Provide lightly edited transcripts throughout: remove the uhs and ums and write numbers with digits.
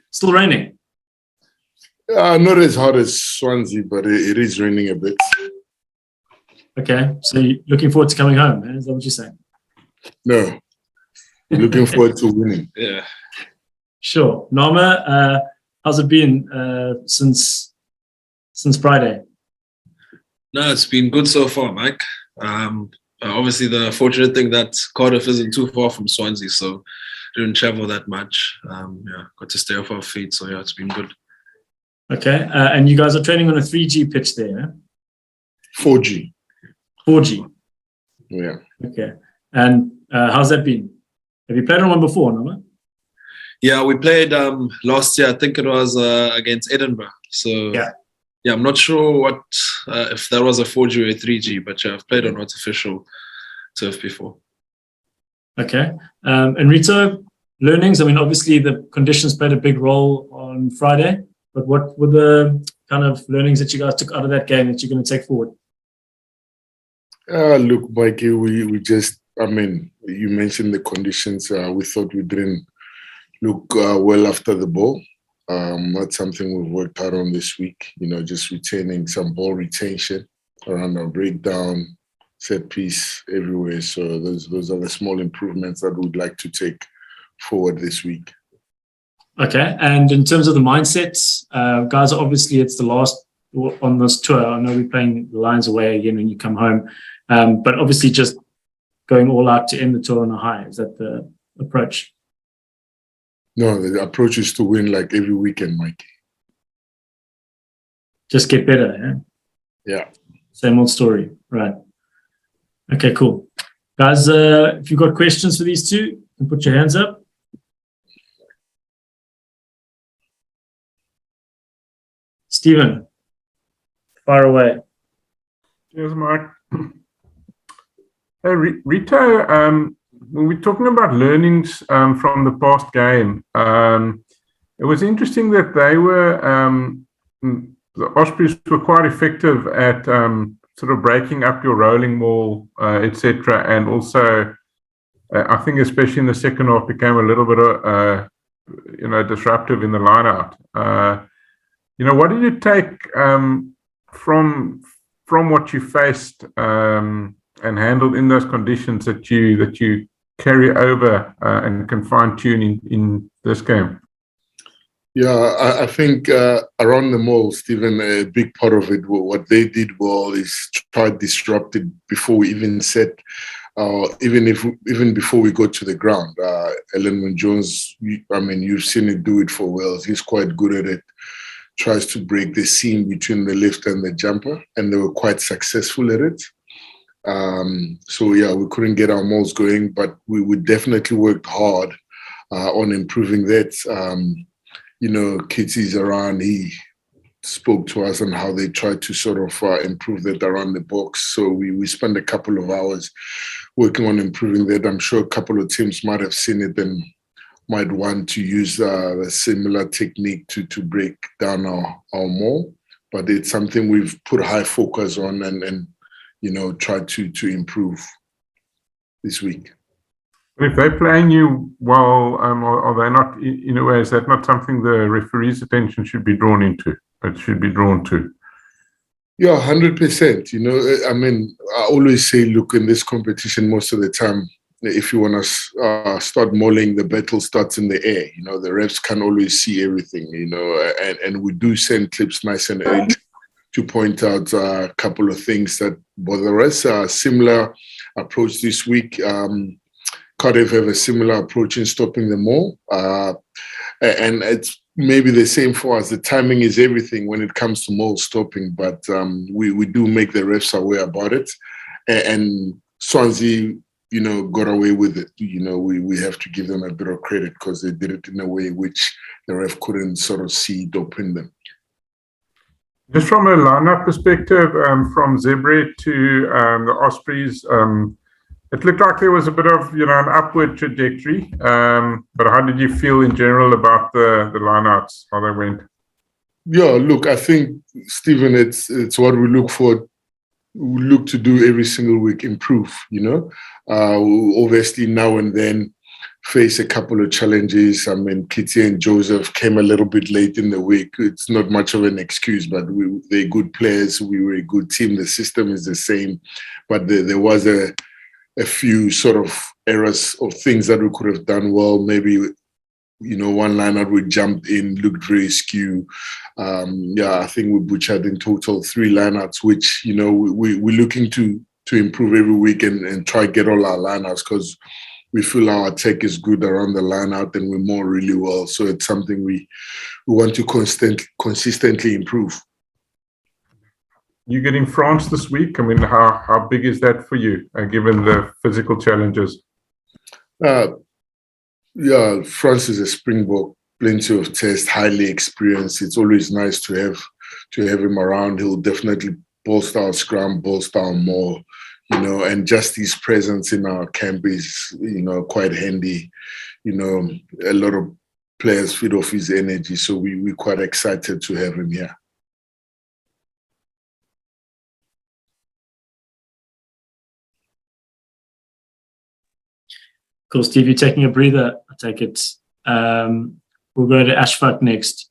Still raining? Not as hard as Swansea, but it is raining a bit. Okay, so you're looking forward to coming home, man? Is that what you're saying? No, looking forward to winning. Yeah. Sure. Norma, how's it been since Friday? No, it's been good so far, Mike. Obviously, the fortunate thing that Cardiff isn't too far from Swansea, so didn't travel that much. Got to stay off our feet, so yeah, it's been good. Okay, and you guys are training on a 3G pitch there, eh? 4G. 4G. Yeah. Okay, and how's that been? Have you played on one before, Norma? Yeah, we played last year. I think it was against Edinburgh. So yeah, I'm not sure what if that was a 4G or a 3G, but yeah, I've played on artificial turf before. Okay, and Rito, learnings. I mean, obviously the conditions played a big role on Friday, but what were the kind of learnings that you guys took out of that game that you're going to take forward? Look, Mikey, we just, I mean, you mentioned the conditions. We thought we didn't look well after the ball. That's something we've worked hard on this week, just retaining some ball retention around our breakdown, set piece everywhere. So those are the small improvements that we'd like to take forward this week. Okay, and in terms of the mindsets, guys, obviously it's the last on this tour. I know we're playing the Lions away again when you come home, but obviously just going all out to end the tour on a high. Is that the approach? No, the approach is to win like every weekend, Mike. Just get better, yeah? Same old story, right? Okay, cool. Guys, if you've got questions for these two, you can put your hands up. Stephen, fire away. Yes, Mark. Hey, Rito, when we're talking about learnings from the past game, it was interesting that they were, the Ospreys were quite effective at sort of breaking up your rolling maul, etc. And also, I think especially in the second half, became a little bit, disruptive in the line-out. What did you take from what you faced and handled in those conditions that you carry over and can fine-tune in this game? Yeah, I think around the mall, Stephen, a big part of it, what they did well is try to disrupt it before we even set, even before we go to the ground. Hlungwani Jones, you've seen it do it for Wales. He's quite good at it. Tries to break the seam between the lift and the jumper, and they were quite successful at it. So yeah, we couldn't get our mauls going, but we definitely worked hard on improving that. Kitty's around, he spoke to us on how they tried to sort of improve that around the box. So we spent a couple of hours working on improving that. I'm sure a couple of teams might have seen it and might want to use a similar technique to break down our maul. But it's something we've put high focus on and try to improve this week. If they're playing you well, are they not, in a way, is that not something the referee's attention should be drawn into? It should be drawn to? Yeah, 100%. I always say, look, in this competition, most of the time, if you want to start mauling, the battle starts in the air. The refs can always see everything, and we do send clips nice and early to point out a couple of things that bother us. Similar approach this week. Cardiff have a similar approach in stopping the maul. And it's maybe the same for us. The timing is everything when it comes to maul stopping, but we do make the refs aware about it. And Swansea, got away with it. We have to give them a bit of credit because they did it in a way which the ref couldn't sort of see it or pin them. Just from a lineup perspective, from Zebre to the Ospreys, it looked like there was a bit of, an upward trajectory. But how did you feel in general about the lineouts, how they went? Yeah, look, I think, Stephen, it's what we look for. We look to do every single week, improve, Obviously, now and then, face a couple of challenges. I mean, Kitty and Joseph came a little bit late in the week. It's not much of an excuse, but they're good players. We were a good team. The system is the same, but there was a few sort of errors of things that we could have done well. Maybe, one lineup we jumped in looked very skew. I think we butchered in total 3 lineouts, which, we're looking to improve every week and try to get all our lineouts, because we feel our attack is good around the lineout and we're more really well. So it's something we want to consistently improve. You getting France this week? I mean, how big is that for you, given the physical challenges? France is a Springbok, plenty of tests, highly experienced. It's always nice to have him around. He'll definitely bolster our scrum, bolster our maul, and just his presence in our camp is, quite handy. A lot of players feed off his energy, so we're quite excited to have him here. Cool, Steve, you're taking a breather, I take it. We'll go to Ashfaq next.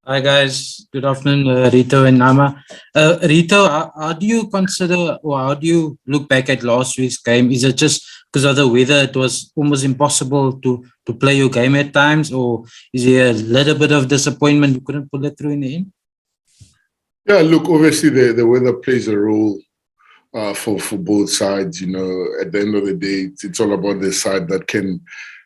Hi guys, good afternoon, Rito and Nama. Rito, how do you consider, or how do you look back at last week's game? Is it just because of the weather, it was almost impossible to play your game at times, or is there a little bit of disappointment you couldn't pull it through in the end? Yeah, look, obviously the weather plays a role for both sides. At the end of the day, it's all about the side that can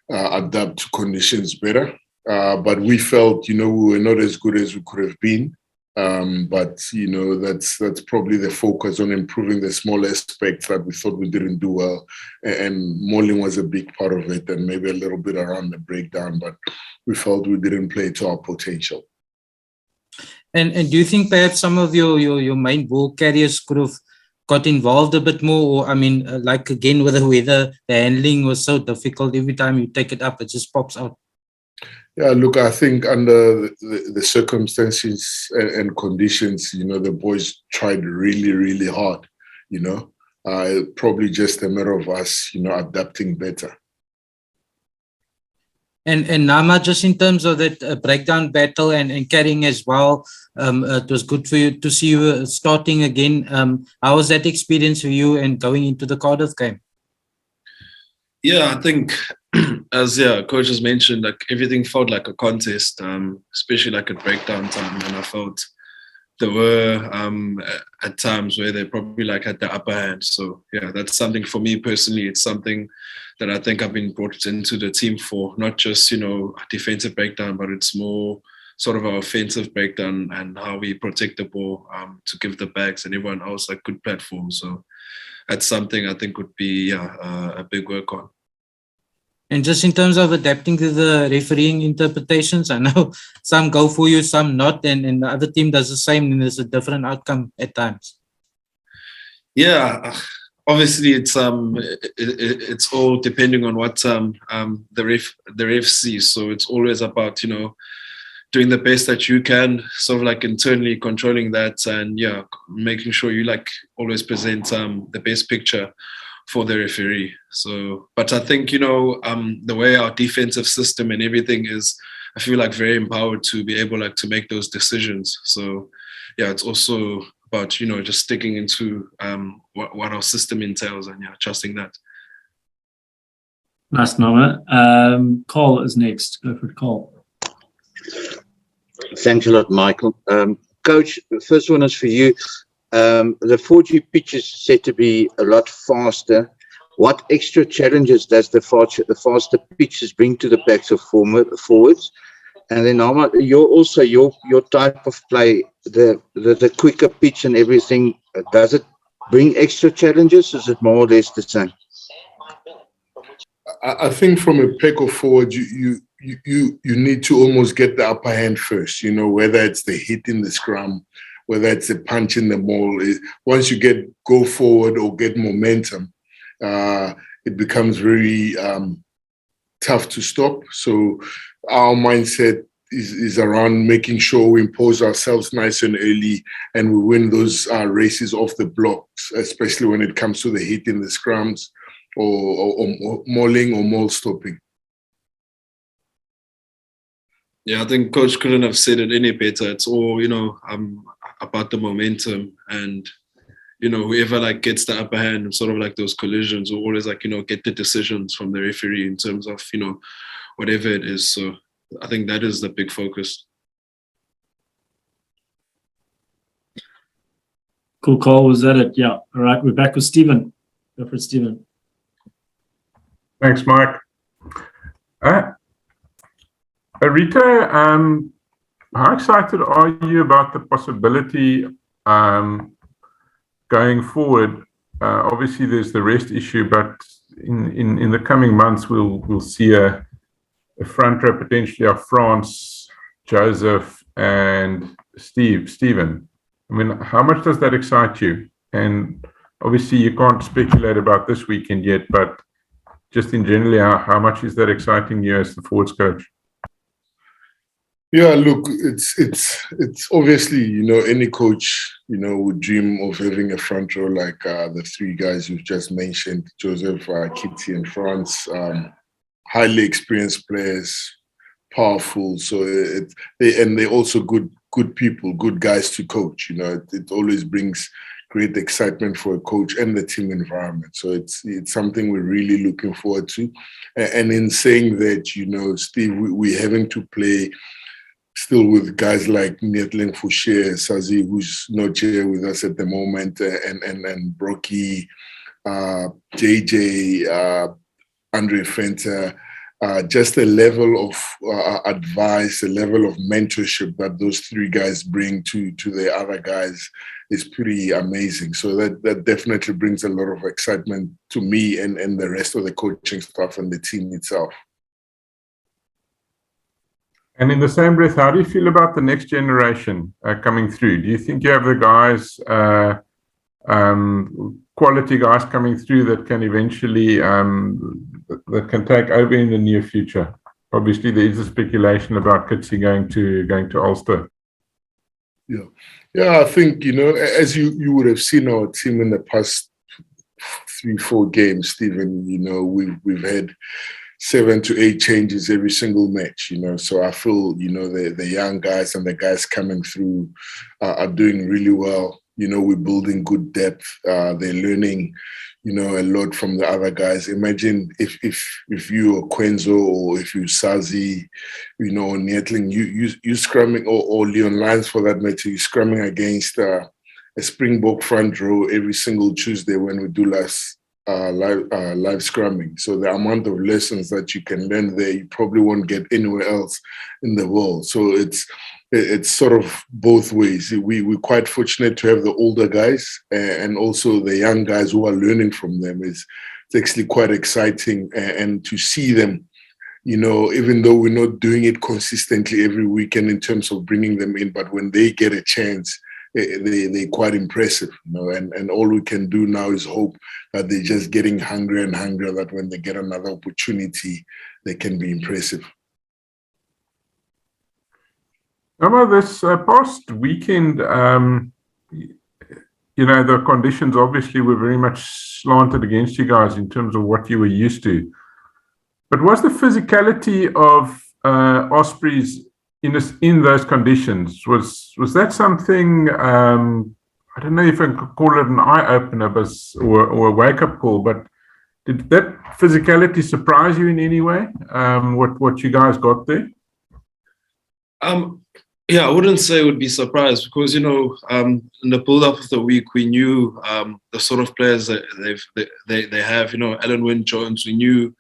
adapt to conditions better. But we felt, we were not as good as we could have been. But that's probably the focus on improving the small aspects that we thought we didn't do well, and mauling was a big part of it, and maybe a little bit around the breakdown. But we felt we didn't play to our potential. And do you think perhaps some of your main ball carriers could have got involved a bit more? Or I mean, like again with the weather, the handling was so difficult. Every time you take it up, it just pops out. Yeah, look, I think under the circumstances and conditions, the boys tried really, really hard, probably just a matter of us, adapting better. And Nama, just in terms of that breakdown battle and carrying as well, it was good for you to see you starting again. How was that experience for you and going into the Cardiff game? Yeah, I think as coach has mentioned, like everything felt like a contest, especially like at breakdown time, and I felt there were at times where they probably like had the upper hand. So yeah, that's something for me personally. It's something that I think I've been brought into the team for, not just a defensive breakdown, but it's more sort of our offensive breakdown and how we protect the ball to give the backs and everyone else a good platform. So that's something I think would be a big work on. And just in terms of adapting to the refereeing interpretations, I know some go for you, some not, and the other team does the same, and there's a different outcome at times. Yeah, obviously it's all depending on what the ref sees. So it's always about doing the best that you can, sort of like internally controlling that, and making sure you like always present the best picture for the referee. So, but I think the way our defensive system and everything is, I feel like very empowered to be able to make those decisions. So yeah, it's also about just sticking into what our system entails and trusting that. Nice, Nama. Cole is next. Go for it, Cole. Thanks a lot, Michael. Coach, the first one is for you. The 4G pitch is said to be a lot faster. What extra challenges does the faster pitches bring to the backs of forwards? And then your type of play, the quicker pitch and everything, does it bring extra challenges? Or is it more or less the same? I think from a pack of forward, you need to almost get the upper hand first, whether it's the hit in the scrum, whether it's a punch in the maul. Once you go forward or get momentum, it becomes very tough to stop. So our mindset is around making sure we impose ourselves nice and early and we win those races off the blocks, especially when it comes to the hit in the scrums. or mauling or maul stopping. Yeah, I think coach couldn't have said it any better. It's all, about the momentum, and whoever like gets the upper hand in sort of like those collisions will always like, get the decisions from the referee in terms of, whatever it is. So I think that is the big focus. Cool, Carl. Was that it? Yeah. All right. We're back with Stephen. Go for it, Stephen. Thanks, Mike. Rito, how excited are you about the possibility going forward? Obviously, there's the rest issue, but in the coming months, we'll see a front row potentially of France, Joseph, and Stephen. I mean, how much does that excite you? And obviously, you can't speculate about this weekend yet, but just in generally, how much is that exciting you as the forwards coach? Yeah, look, it's obviously, any coach, would dream of having a front row like the three guys you've just mentioned, Joseph, Kitty, and France. Highly experienced players, powerful. So they're also good people, good guys to coach. It always brings great excitement for a coach and the team environment. So it's something we're really looking forward to. And in saying that, Steve, we're having to play still with guys like Hlungwani, Fouché, Sazi, who's not here with us at the moment, and Brocky, JJ, Andre Fenter. Just a level of advice, a level of mentorship that those three guys bring to the other guys is pretty amazing. So that definitely brings a lot of excitement to me and the rest of the coaching staff and the team itself. And in the same breath, how do you feel about the next generation coming through? Do you think you have the guys, quality guys coming through that can eventually that can take over in the near future? Obviously, there is a speculation about Kitsi going to Ulster. Yeah. I think as you would have seen our team in the past 3-4 games, Stephen. We've had 7 to 8 changes every single match, So I feel, the young guys and the guys coming through are doing really well. We're building good depth. They're learning, a lot from the other guys. Imagine if you are Kwenzo or if you Sazi, or Nietling, you scrumming or Leon Lyons for that matter, you scrumming against a Springbok front row every single Tuesday when we do live scrumming. So the amount of lessons that you can learn there, you probably won't get anywhere else in the world. So it's sort of both ways. We're quite fortunate to have the older guys and also the young guys who are learning from them. It's actually quite exciting, and to see them, even though we're not doing it consistently every weekend in terms of bringing them in, but when they get a chance, they're quite impressive, and all we can do now is hope that they're just getting hungrier and hungrier, that when they get another opportunity, they can be impressive. This past weekend, the conditions obviously were very much slanted against you guys in terms of what you were used to. But was the physicality of Ospreys in those conditions, was that something, I don't know if I could call it an eye-opener or a wake-up call, but did that physicality surprise you in any way, what you guys got there? Yeah, I wouldn't say it would be surprised because, in the build-up of the week, we knew the sort of players that they have, Alan Wynne Jones, we knew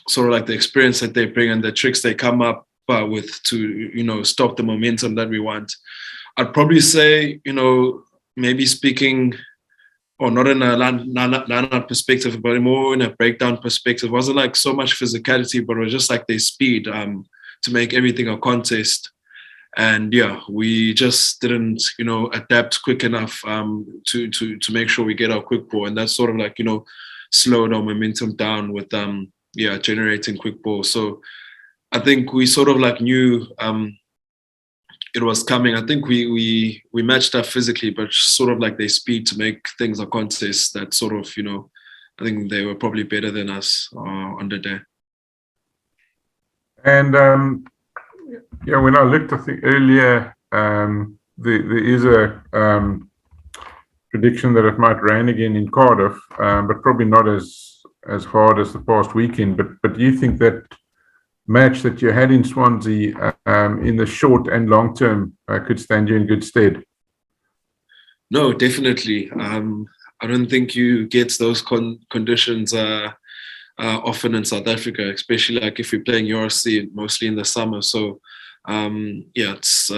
sort of like the experience that they bring and the tricks they come up with to, stop the momentum that we want. I'd probably say, maybe speaking, or not in a line-up perspective, but more in a breakdown perspective, it wasn't like so much physicality, but it was just like their speed to make everything a contest. And yeah, we just didn't, adapt quick enough to make sure we get our quick ball. And that's sort of like, slowed our momentum down with, generating quick ball. So I think we sort of like knew it was coming. I think we matched up physically, but sort of like their speed to make things a contest that sort of, I think they were probably better than us on the day. And when I looked, I think earlier, there is a prediction that it might rain again in Cardiff, but probably not as hard as the past weekend. But do you think that match that you had in Swansea in the short and long term could stand you in good stead? No, definitely. I don't think you get those conditions often in South Africa, especially like if you're playing URC mostly in the summer. So it's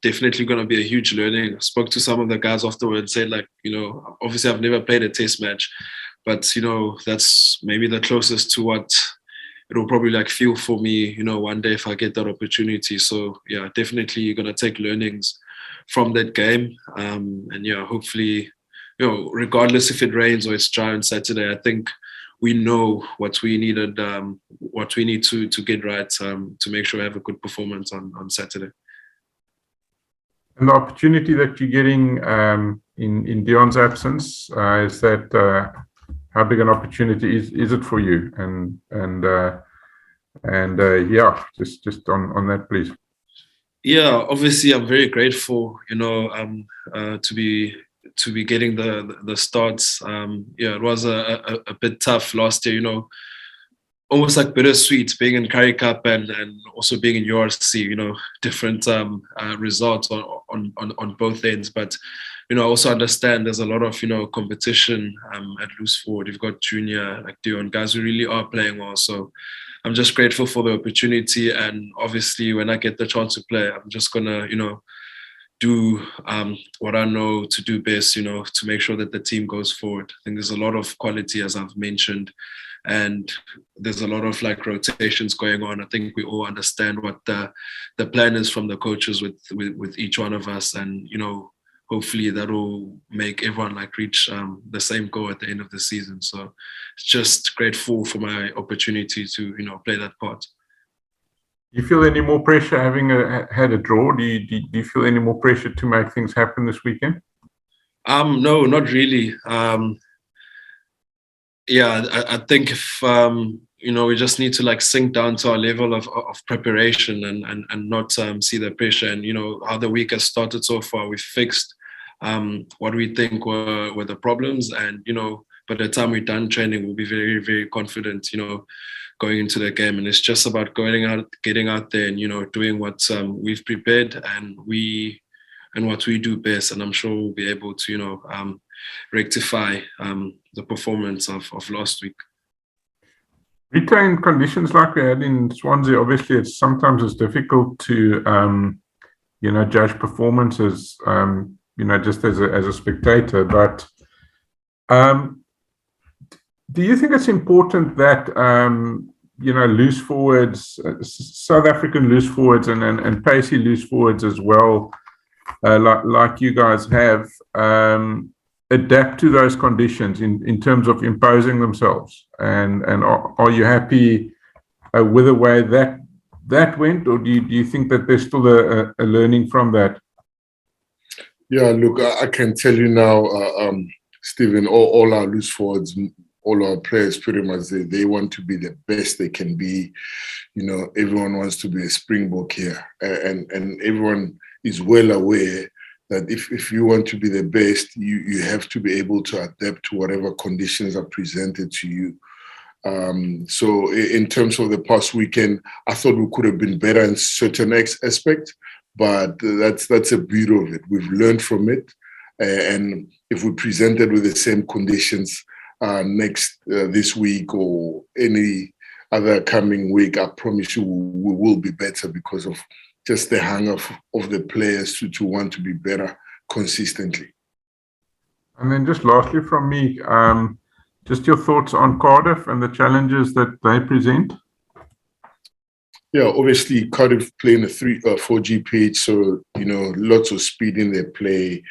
definitely going to be a huge learning. I spoke to some of the guys afterwards and said, like, obviously I've never played a test match, but that's maybe the closest to what it'll probably like feel for me, one day if I get that opportunity. So yeah, definitely you're going to take learnings from that game. And hopefully, regardless if it rains or it's dry on Saturday, I think we know what we needed, what we need to get right to make sure we have a good performance on Saturday. And the opportunity that you're getting in Dion's absence, is that how big an opportunity is it for you? Just on that, please. Yeah, obviously I'm very grateful, to be getting the starts. It was a bit tough last year, almost like bittersweet being in Currie Cup and also being in URC, different results on both ends. But, I also understand there's a lot of, competition at loose forward. You've got Junior, like Dion, guys who really are playing well. So I'm just grateful for the opportunity. And obviously when I get the chance to play, I'm just going to, do what I know to do best, to make sure that the team goes forward. I think there's a lot of quality, as I've mentioned, and there's a lot of like rotations going on. I think we all understand what the plan is from the coaches with each one of us, and hopefully that will make everyone like reach the same goal at the end of the season. So it's just grateful for my opportunity to play that part. Do you feel any more pressure having had a draw? Do you feel any more pressure to make things happen this weekend? No, not really. I think if we just need to like sink down to our level of preparation and not see the pressure. And how the week has started so far, we've fixed what we think were the problems, and by the time we're done training, we'll be very, very confident, going into the game. And it's just about getting out there and doing what we've prepared and what we do best. And I'm sure we'll be able to rectify the performance of last week. Rito, in conditions like we had in Swansea, obviously it's difficult to judge performances just as a spectator. But do you think it's important that loose forwards, South African loose forwards and pacey loose forwards as well, like you guys have, adapt to those conditions in terms of imposing themselves? And are you happy with the way that went, or do you think that there's still a learning from that? Yeah, look, I can tell you now, Stephen, all our loose forwards, all our players pretty much, they want to be the best they can be. Everyone wants to be a Springbok here, and everyone is well aware that if you want to be the best, you have to be able to adapt to whatever conditions are presented to you. So in terms of the past weekend, I thought we could have been better in certain aspects, but that's a beauty of it. We've learned from it, and if we presented with the same conditions this week or any other coming week, I promise you we will be better because of just the hunger of the players to want to be better consistently. And then just lastly from me, just your thoughts on Cardiff and the challenges that they present. Yeah, obviously Cardiff playing a 4G pitch, so lots of speed in their play,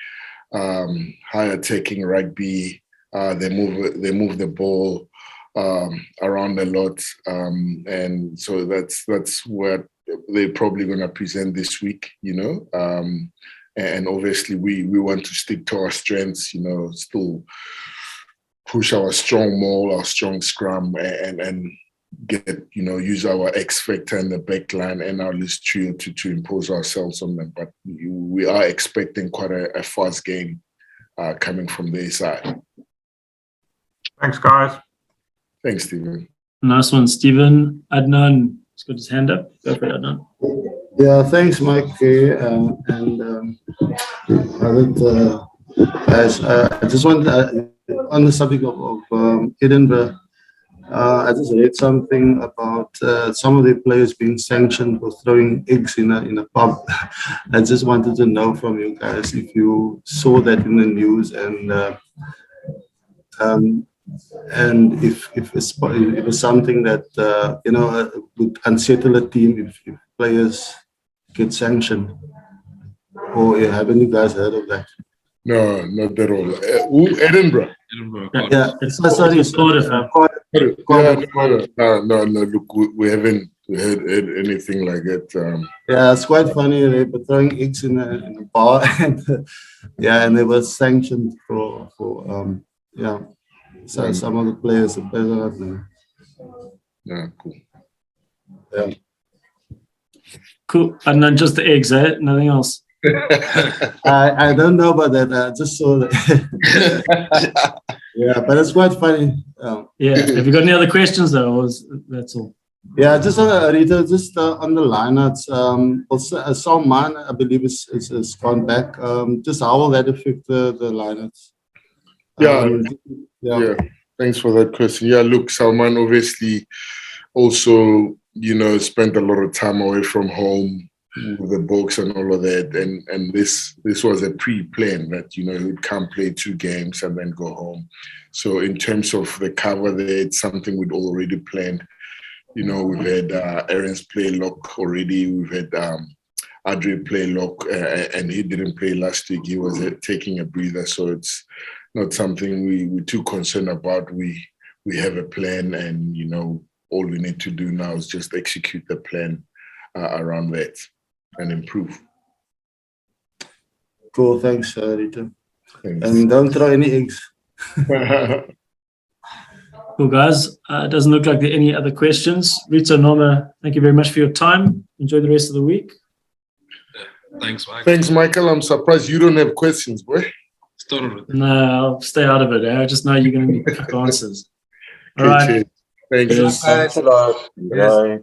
high attacking rugby. They move the ball around a lot, and so that's what they're probably going to present this week. And obviously we want to stick to our strengths. Still push our strong maul, our strong scrum, and get, use our X factor in the back line and our list trio to impose ourselves on them. But we are expecting quite a fast game coming from their side. Thanks, guys. Thanks, Stephen. Nice one, Stephen. Adnan has got his hand up. Go for it, Adnan. Yeah, thanks, Mike. I just want on the subject of Edinburgh. I just read something about some of the players being sanctioned for throwing eggs in a pub. I just wanted to know from you guys if you saw that in the news and if it's something that would unsettle a team if players get sanctioned, or haven't you guys heard of that? No, not at all. Edinburgh. Edinburgh, Yeah, Cardiff. it's Cardiff. No. Look, we haven't heard anything like that. Yeah, it's quite funny. They were throwing eggs in a bar, and and they were sanctioned for So some of the players are better at them. Yeah, cool. Yeah. Cool. And then just the eggs, eh? Nothing else. I don't know about that. I just saw that. Yeah, but it's quite funny. Yeah. Have you got any other questions though? Or that's all? Yeah, just Rito, just on the lineouts. Also, Salman, I believe, is gone back. Just how will that affect the lineouts? Yeah. Thanks for that question. Yeah, look, Salman obviously also, spent a lot of time away from home with the books and all of that. And this was a pre-plan that, he would come play 2 games and then go home. So in terms of the cover there, it's something we'd already planned. We've had Aaron's play lock already. We've had Adri play lock, and he didn't play last week. He was taking a breather. So it's not something we're too concerned about. We have a plan, and, all we need to do now is just execute the plan around that and improve. Cool, thanks, Rito. Thanks. And don't throw any eggs. Cool, guys. It doesn't look like there are any other questions. Rito, Norma, thank you very much for your time. Enjoy the rest of the week. Thanks, Mike. Thanks, Michael. I'm surprised you don't have questions, boy. Started with No, I'll stay out of it. I just know you're going to need quick answers. All Okay, right. cheers. Thanks. Cheers. Thanks a lot. Yes. Bye.